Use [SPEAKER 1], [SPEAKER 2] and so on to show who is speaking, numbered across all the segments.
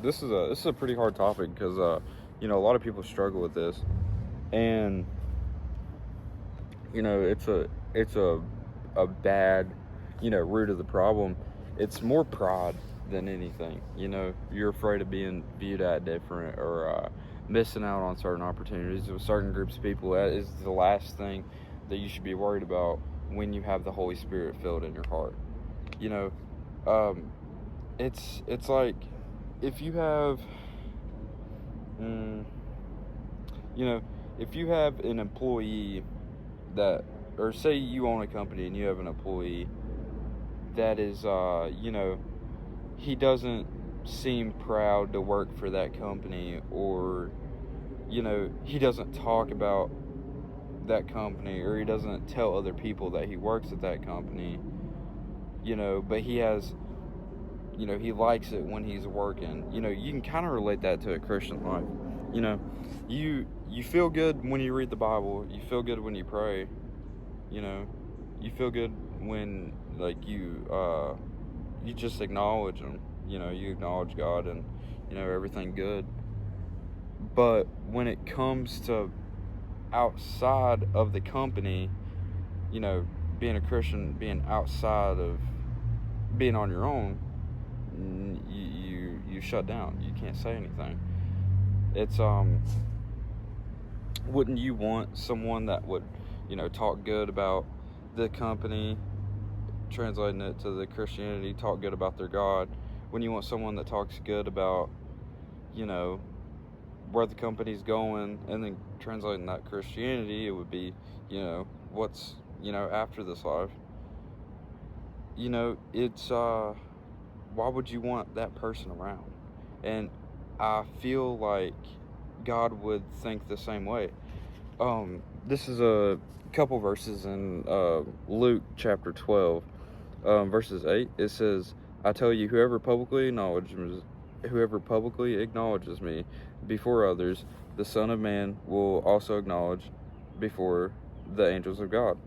[SPEAKER 1] this is a pretty hard topic because a lot of people struggle with this, and it's a bad root of the problem. It's more pride than anything. You're afraid of being viewed at different, or missing out on certain opportunities with certain groups of people. That is the last thing that you should be worried about when you have the Holy Spirit filled in your heart. You know, um, it's like if you have, mm, you know, if you have an employee that, or say you own a company and you have an employee that is, he doesn't seem proud to work for that company, or he doesn't talk about that company, or he doesn't tell other people that he works at that company, but he has, he likes it when he's working. You can kind of relate that to a Christian life. you know you feel good when you read the Bible, you feel good when you pray, you know you feel good when, like, you just acknowledge him. You acknowledge God, and everything good. But when it comes to outside of the company, you know being a Christian, being outside of being on your own, you shut down. You can't say anything. It's Wouldn't you want someone that would talk good about the company, translating it to the Christianity, talk good about their God? When you want someone that talks good about, you know, where the company's going, and then translating that Christianity, it would be, what's, after this life. It's, why would you want that person around? And I feel like God would think the same way. This is a couple verses in Luke chapter 12, verses 8. It says, "I tell you, whoever publicly acknowledges me before others, the Son of Man will also acknowledge before the angels of God.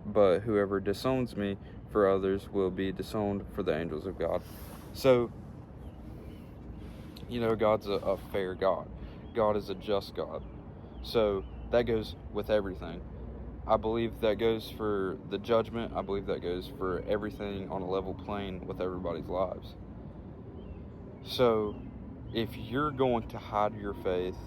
[SPEAKER 1] But whoever disowns me for others will be disowned for the angels of God." So, God's a fair God. God is a just God. So that goes with everything. I believe that goes for the judgment. I believe that goes for everything on a level plane with everybody's lives. So if you're going to hide your faith,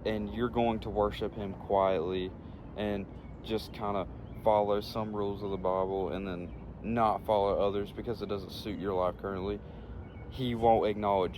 [SPEAKER 1] and you're going to worship him quietly, and just kind of follow some rules of the Bible, and then not follow others because it doesn't suit your life currently, he won't acknowledge